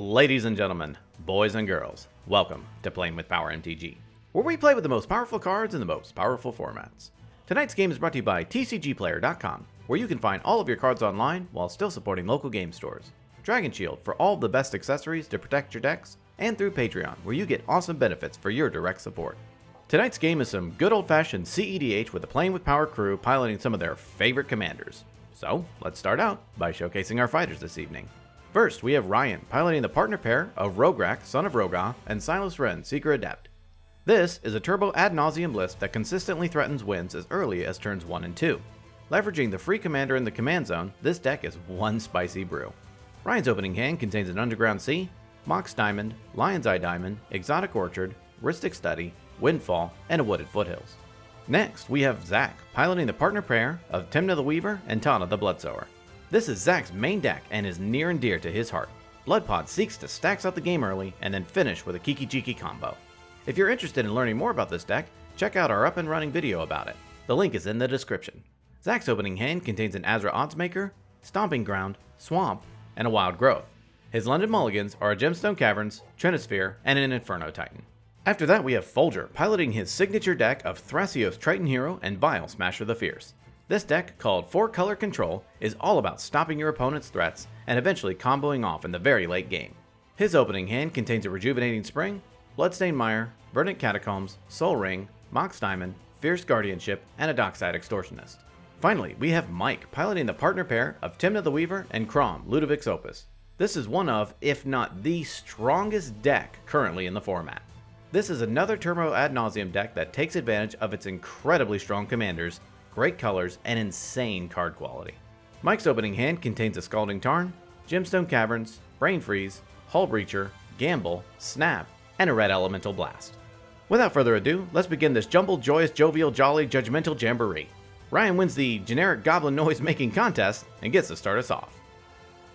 Ladies and gentlemen, boys and girls, welcome to Playing with Power MTG, where we play with the most powerful cards in the most powerful formats. Tonight's game is brought to you by TCGplayer.com, where you can find all of your cards online while still supporting local game stores. Dragon Shield for all the best accessories to protect your decks, and through Patreon, where you get awesome benefits for your direct support. Tonight's game is some good old-fashioned CEDH with the Playing with Power crew piloting some of their favorite commanders. So, let's start out by showcasing our fighters this evening. First, we have Ryan piloting the partner pair of Rograkh, Son of Rograkh, and Silas, Seeker Adept. This is a turbo ad nauseam list that consistently threatens wins as early as turns 1 and 2. Leveraging the free commander in the command zone, this deck is one spicy brew. Ryan's opening hand contains an Underground Sea, Mox Diamond, Lion's Eye Diamond, Exotic Orchard, Rhystic Study, Windfall, and a Wooded Foothills. Next, we have ZACK piloting the partner pair of Tymna the Weaver and Tana the Bloodsower. This is ZACK's main deck and is near and dear to his heart. Bloodpod seeks to stacks out the game early and then finish with a Kiki Jiki combo. If you're interested in learning more about this deck, check out our up and running video about it. The link is in the description. ZACK's opening hand contains an Azra Oddsmaker, Stomping Ground, Swamp, and a Wild Growth. His London Mulligans are a Gemstone Caverns, Trinisphere, and an Inferno Titan. After that, we have FOLGER piloting his signature deck of Thrasios Triton Hero and Vial Smasher the Fierce. This deck, called 4-Color Control, is all about stopping your opponent's threats and eventually comboing off in the very late game. His opening hand contains a Rejuvenating Spring, Bloodstained Mire, Verdant Catacombs, Soul Ring, Mox Diamond, Fierce Guardianship, and a Dockside Extortionist. Finally, we have Mike piloting the partner pair of Tymna the Weaver and Kraum, Ludovic's Opus. This is one of, if not the strongest deck currently in the format. This is another turbo ad nauseam deck that takes advantage of its incredibly strong commanders, great colors, and insane card quality. Mike's opening hand contains a Scalding Tarn, Gemstone Caverns, Brain Freeze, Hull Breacher, Gamble, Snap, and a Red Elemental Blast. Without further ado, let's begin this jumbled, joyous, jovial, jolly, judgmental jamboree. Ryan wins the generic goblin noise making contest and gets to start us off.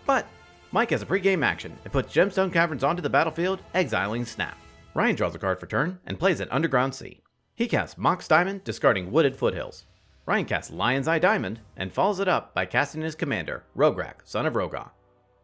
But Mike has a pre-game action and puts Gemstone Caverns onto the battlefield, exiling Snap. Ryan draws a card for turn and plays an Underground Sea. He casts Mox Diamond, discarding Wooded Foothills. Ryan casts Lion's Eye Diamond and follows it up by casting his commander, Rograkh, Son of Rograkh.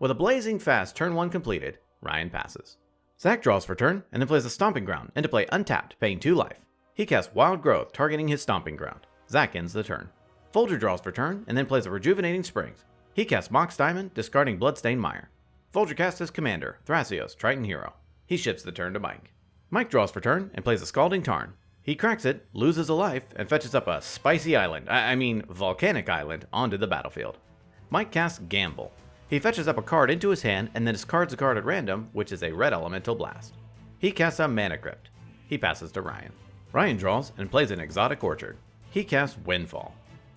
With a blazing fast turn 1 completed, Ryan passes. ZACK draws for turn and then plays a Stomping Ground into play untapped, paying 2 life. He casts Wild Growth, targeting his Stomping Ground. ZACK ends the turn. FOLGER draws for turn and then plays a Rejuvenating Springs. He casts Mox Diamond, discarding Bloodstained Mire. FOLGER casts his commander, Thrasios, Triton Hero. He ships the turn to Mike. Mike draws for turn and plays a Scalding Tarn. He cracks it, loses a life, and fetches up a spicy island, volcanic island, onto the battlefield. Mike casts Gamble. He fetches up a card into his hand and then discards a card at random, which is a Red Elemental Blast. He casts a Mana Crypt. He passes to Ryan. Ryan draws and plays an Exotic Orchard. He casts Windfall.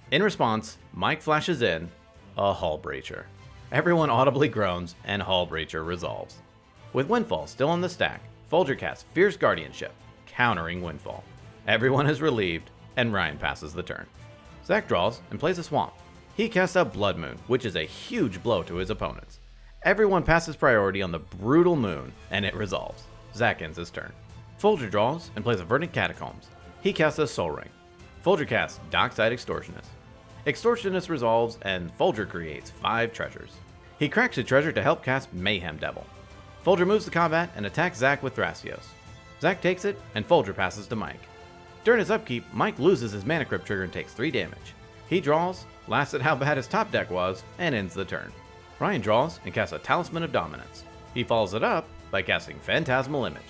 In response, Mike flashes in a Hull Breacher. Everyone audibly groans, and Hull Breacher resolves. With Windfall still on the stack, FOLGER casts Fierce Guardianship, countering Windfall. Everyone is relieved, and Ryan passes the turn. ZACK draws and plays a Swamp. He casts a Blood Moon, which is a huge blow to his opponents. Everyone passes priority on the brutal moon, and it resolves. ZACK ends his turn. FOLGER draws and plays a Verdant Catacombs. He casts a Soul Ring. FOLGER casts Dockside Extortionist. Extortionist resolves, and FOLGER creates 5 treasures. He cracks a treasure to help cast Mayhem Devil. FOLGER moves to combat and attacks ZACK with Thrasios. ZACK takes it, and FOLGER passes to Mike. During his upkeep, Mike loses his Mana Crypt trigger and takes 3 damage. He draws, laughs at how bad his top deck was, and ends the turn. Ryan draws and casts a Talisman of Dominance. He follows it up by casting Phantasmal Image.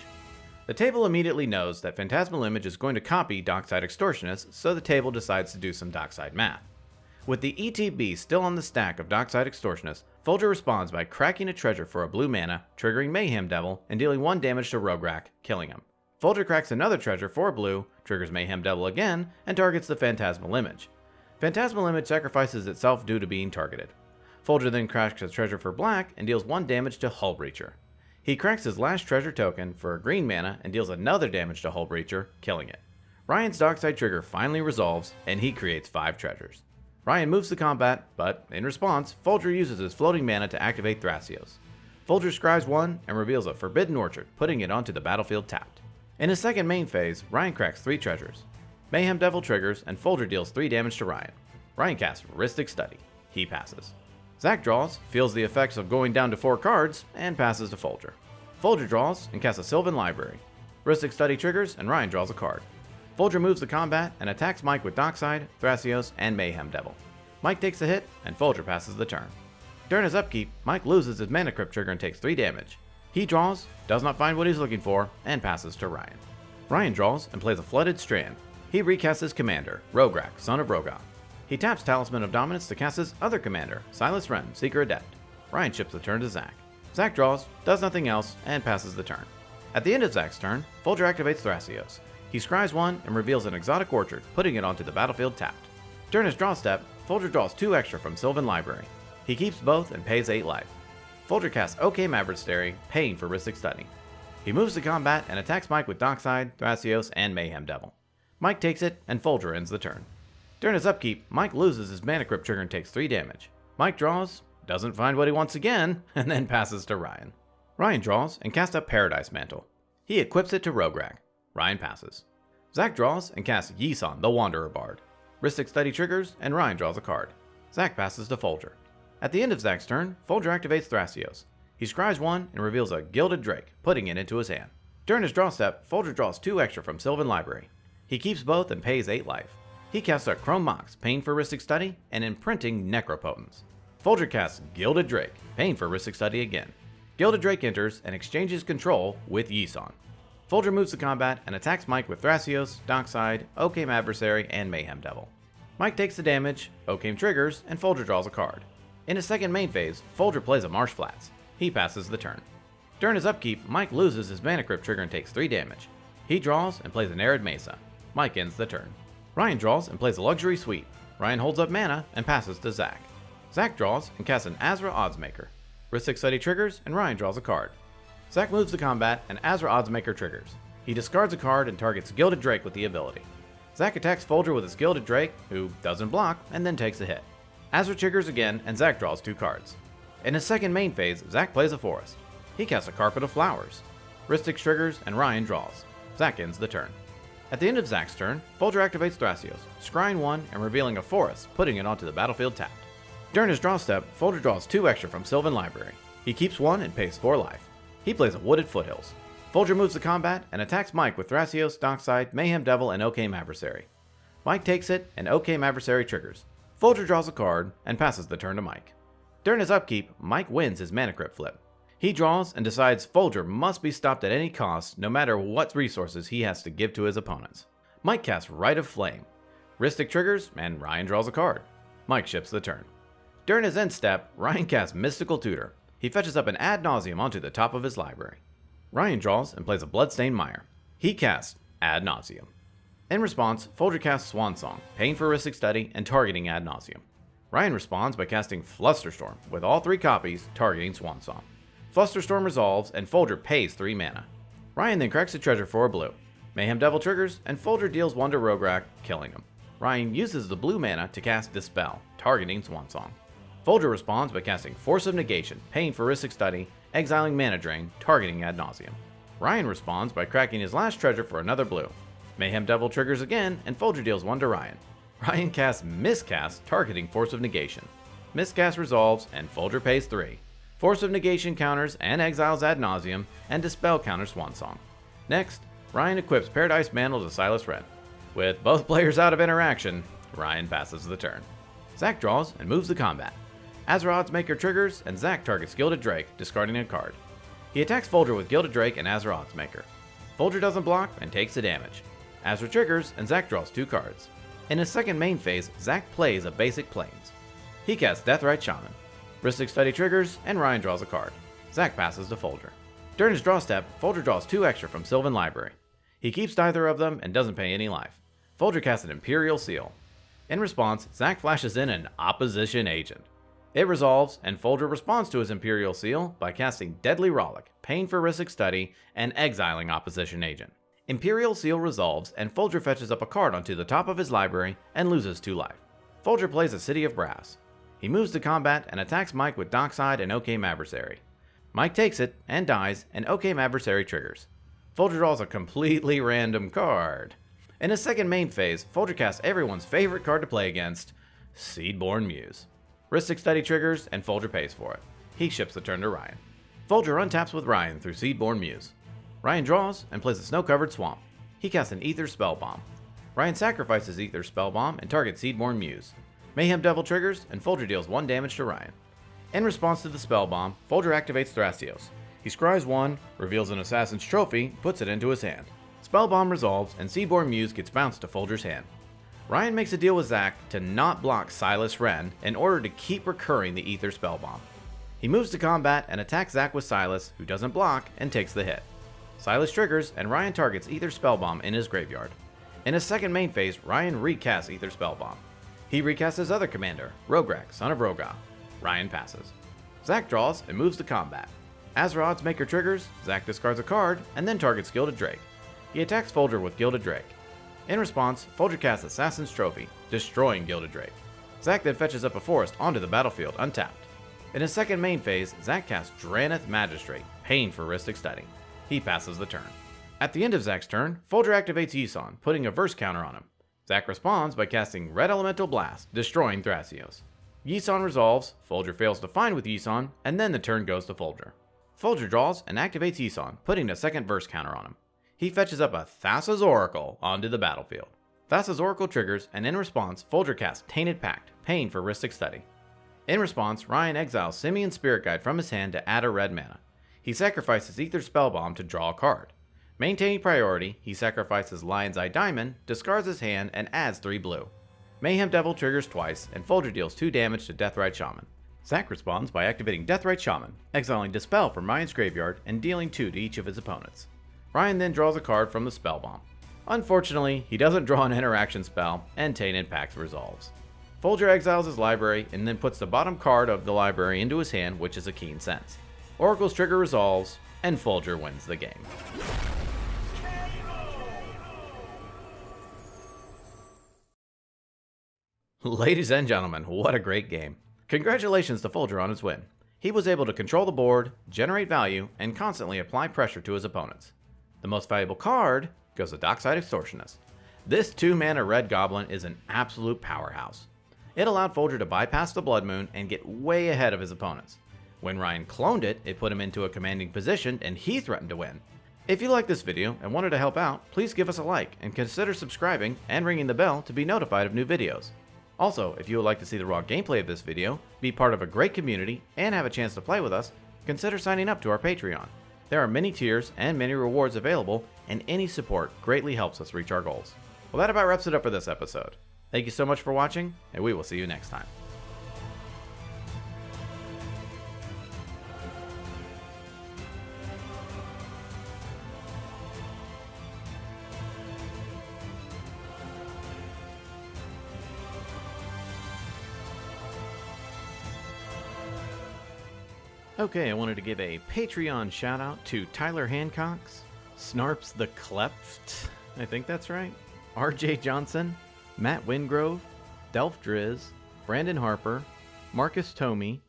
The table immediately knows that Phantasmal Image is going to copy Dockside Extortionist, so the table decides to do some Dockside math. With the ETB still on the stack of Dockside Extortionist, FOLGER responds by cracking a treasure for a blue mana, triggering Mayhem Devil, and dealing 1 damage to Rograkh, killing him. FOLGER cracks another treasure for a blue, triggers Mayhem Devil again, and targets the Phantasmal Image. Phantasmal Image sacrifices itself due to being targeted. FOLGER then cracks a treasure for black and deals 1 damage to Hull Breacher. He cracks his last treasure token for a green mana and deals another damage to Hull Breacher, killing it. Ryan's Dockside trigger finally resolves, and he creates 5 treasures. Ryan moves to combat, but in response, FOLGER uses his floating mana to activate Thrasios. FOLGER scries 1 and reveals a Forbidden Orchard, putting it onto the battlefield tapped. In his second main phase, Ryan cracks 3 treasures. Mayhem Devil triggers, and FOLGER deals 3 damage to Ryan. Ryan casts Rhystic Study. He passes. ZACK draws, feels the effects of going down to 4 cards, and passes to FOLGER. FOLGER draws and casts a Sylvan Library. Rhystic Study triggers, and Ryan draws a card. FOLGER moves to combat and attacks Mike with Dockside, Thrasios, and Mayhem Devil. Mike takes a hit, and FOLGER passes the turn. During his upkeep, Mike loses his Mana Crypt trigger and takes 3 damage. He draws, does not find what he's looking for, and passes to Ryan. Ryan draws and plays a Flooded Strand. He recasts his commander, Rograkh, son of Rograkh. He taps Talisman of Dominance to cast his other commander, Silas, Seeker Adept. Ryan ships the turn to ZACK. ZACK draws, does nothing else, and passes the turn. At the end of ZACK's turn, FOLGER activates Thrasios. He scries 1 and reveals an Exotic Orchard, putting it onto the battlefield tapped. During his draw step, FOLGER draws 2 extra from Sylvan Library. He keeps both and pays 8 life. FOLGER casts OK Adversary, paying for Rhystic Study. He moves to combat and attacks Mike with Dockside, Thrasios, and Mayhem Devil. Mike takes it, and FOLGER ends the turn. During his upkeep, Mike loses his Mana Crypt trigger and takes 3 damage. Mike draws, doesn't find what he wants again, and then passes to Ryan. Ryan draws and casts up Paradise Mantle. He equips it to Rograkh. Ryan passes. ZACK draws and casts Yisan, the Wanderer Bard. Rhystic Study triggers, and Ryan draws a card. ZACK passes to FOLGER. At the end of ZACK's turn, FOLGER activates Thrasios. He scries 1 and reveals a Gilded Drake, putting it into his hand. During his draw step, FOLGER draws 2 extra from Sylvan Library. He keeps both and pays 8 life. He casts a Kraum Mox, paying for Rhystic Study, and Imprinting Necropotence. FOLGER casts Gilded Drake, paying for Rhystic Study again. Gilded Drake enters and exchanges control with Yisan. FOLGER moves to combat and attacks Mike with Thrasios, Dockside, OK Adversary, and Mayhem Devil. Mike takes the damage, OK triggers, and FOLGER draws a card. In his second main phase, FOLGER plays a Marsh Flats. He passes the turn. During his upkeep, Mike loses his Mana Crypt trigger and takes 3 damage. He draws and plays an Arid Mesa. Mike ends the turn. Ryan draws and plays a Luxury Suite. Ryan holds up mana and passes to ZACK. ZACK draws and casts an Azra Oddsmaker. Rhystic Study triggers, and Ryan draws a card. ZACK moves to combat and Azra Oddsmaker triggers. He discards a card and targets Gilded Drake with the ability. ZACK attacks FOLGER with his Gilded Drake, who doesn't block, and then takes a hit. Azra triggers again, and ZACK draws 2 cards. In his second main phase, ZACK plays a Forest. He casts a Carpet of Flowers. Rhystic triggers, and Ryan draws. ZACK ends the turn. At the end of ZACK's turn, FOLGER activates Thrasios, scrying 1 and revealing a Forest, putting it onto the battlefield tapped. During his draw step, FOLGER draws 2 extra from Sylvan Library. He keeps 1 and pays 4 life. He plays a Wooded Foothills. FOLGER moves to combat and attacks Mike with Thrasios, Dockside, Mayhem Devil, and OK Adversary. Mike takes it, and OK Adversary triggers. FOLGER draws a card and passes the turn to Mike. During his upkeep, Mike wins his Mana Crypt flip. He draws and decides FOLGER must be stopped at any cost, no matter what resources he has to give to his opponents. Mike casts Rite of Flame. Rhystic triggers, and Ryan draws a card. Mike ships the turn. During his end step, Ryan casts Mystical Tutor. He fetches up an Ad Nauseam onto the top of his library. Ryan draws and plays a Bloodstained Mire. He casts Ad Nauseam. In response, FOLGER casts Swan Song, paying for Rhystic Study and targeting Ad Nauseam. Ryan responds by casting Flusterstorm, with all 3 copies targeting Swan Song. Flusterstorm resolves, and FOLGER pays 3 mana. Ryan then cracks a treasure for a blue. Mayhem Devil triggers, and FOLGER deals 1 to Rograkh, killing him. Ryan uses the blue mana to cast Dispel, targeting Swansong. FOLGER responds by casting Force of Negation, paying for Rhystic Study, exiling Mana Drain, targeting Ad Nauseam. Ryan responds by cracking his last treasure for another blue. Mayhem Devil triggers again, and FOLGER deals 1 to Ryan. Ryan casts Miscast, targeting Force of Negation. Miscast resolves, and FOLGER pays 3. Force of Negation counters and exiles Ad Nauseam, and Dispel counters Swansong. Next, Ryan equips Paradise Mantle to Silas. With both players out of interaction, Ryan passes the turn. ZACK draws and moves to combat. Azra Oddsmaker triggers, and ZACK targets Gilded Drake, discarding a card. He attacks FOLGER with Gilded Drake and Azra Oddsmaker. FOLGER doesn't block and takes the damage. Azra triggers, and ZACK draws 2 cards. In his second main phase, ZACK plays a basic Plains. He casts Deathrite Shaman. Rhystic Study triggers, and Ryan draws a card. ZACK passes to FOLGER. During his draw step, FOLGER draws 2 extra from Sylvan Library. He keeps neither of them and doesn't pay any life. FOLGER casts an Imperial Seal. In response, ZACK flashes in an Opposition Agent. It resolves, and FOLGER responds to his Imperial Seal by casting Deadly Rollick, paying for Rhystic Study, and exiling Opposition Agent. Imperial Seal resolves, and FOLGER fetches up a card onto the top of his library and loses 2 life. FOLGER plays a City of Brass. He moves to combat and attacks Mike with Dockside and OK Adversary. Mike takes it and dies, and OK Adversary triggers. FOLGER draws a completely random card. In his second main phase, FOLGER casts everyone's favorite card to play against, Seedborn Muse. Ristic Study triggers, and Folger pays for it. He ships the turn to Ryan. Folger untaps with Ryan through Seedborn Muse. Ryan draws and plays a snow-covered swamp. He casts an Ether Spell Bomb. Ryan sacrifices Ether Spell Bomb and targets Seedborn Muse. Mayhem Devil triggers, and Folger deals 1 damage to Ryan. In response to the Spell Bomb, Folger activates Thrasios. He scries 1, reveals an Assassin's Trophy, puts it into his hand. Spell Bomb resolves, and Seedborn Muse gets bounced to Folger's hand. Ryan makes a deal with ZACK to not block Silas Wren in order to keep recurring the Ether Spell Bomb. He moves to combat and attacks ZACK with Silas, who doesn't block and takes the hit. Silas triggers, and Ryan targets Ether Spell Bomb in his graveyard. In his second main phase, Ryan recasts Ether Spell Bomb. He recasts his other commander, Rograkh, son of Rograkh. Ryan passes. ZACK draws and moves to combat. As Rod's Maker triggers, ZACK discards a card and then targets Gilded Drake. He attacks Folger with Gilded Drake. In response, Folger casts Assassin's Trophy, destroying Gilded Drake. ZACK then fetches up a forest onto the battlefield untapped. In his second main phase, ZACK casts Drannith Magistrate, paying for Ristic Study. He passes the turn. At the end of ZACK's turn, Folger activates Yisan, putting a verse counter on him. ZACK responds by casting Red Elemental Blast, destroying Thrasios. Yisan resolves, Folger fails to find with Yisan, and then the turn goes to Folger. Folger draws and activates Yisan, putting a second verse counter on him. He fetches up a Thassa's Oracle onto the battlefield. Thassa's Oracle triggers, and in response, Folger casts Tainted Pact, paying for Ristic Study. In response, Ryan exiles Simeon's Spirit Guide from his hand to add a red mana. He sacrifices Ether Spell Bomb to draw a card. Maintaining priority, he sacrifices Lion's Eye Diamond, discards his hand, and adds 3 blue. Mayhem Devil triggers twice, and Folger deals 2 damage to Deathrite Shaman. ZACK responds by activating Deathrite Shaman, exiling Dispel from Ryan's graveyard and dealing 2 to each of his opponents. Ryan then draws a card from the Spell Bomb. Unfortunately, he doesn't draw an interaction spell, and Tainted Pact resolves. Folger exiles his library and then puts the bottom card of the library into his hand, which is a Keen Sense. Oracle's trigger resolves, and Folger wins the game. Ladies and gentlemen, what a great game. Congratulations to Folger on his win. He was able to control the board, generate value, and constantly apply pressure to his opponents. The most valuable card goes to Dockside Extortionist. This 2-mana red goblin is an absolute powerhouse. It allowed Folger to bypass the Blood Moon and get way ahead of his opponents. When Ryan cloned it, it put him into a commanding position and he threatened to win. If you liked this video and wanted to help out, please give us a like and consider subscribing and ringing the bell to be notified of new videos. Also, if you would like to see the raw gameplay of this video, be part of a great community, and have a chance to play with us, consider signing up to our Patreon. There are many tiers and many rewards available, and any support greatly helps us reach our goals. Well, that about wraps it up for this episode. Thank you so much for watching, and we will see you next time. Okay, I wanted to give a Patreon shout out to Tyler Hancox, Snarps the Cleft, I think that's right, RJ Johnson, Matt Wingrove, Delph Driz, Brandon Harper, Marcus Toomey,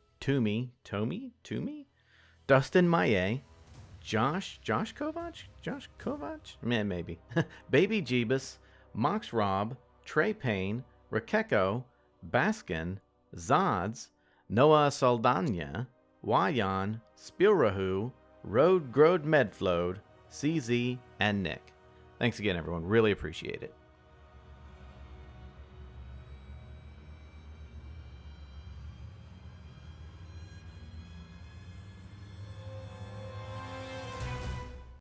Dustin Maye, Josh Kovach? Man, maybe. Baby Jeebus, Mox Rob, Trey Payne, Rakeko, Baskin, Zods, Noah Saldana, Wayan, Spilrahu, Road Grode Medflode, CZ, and Nick. Thanks again, everyone. Really appreciate it.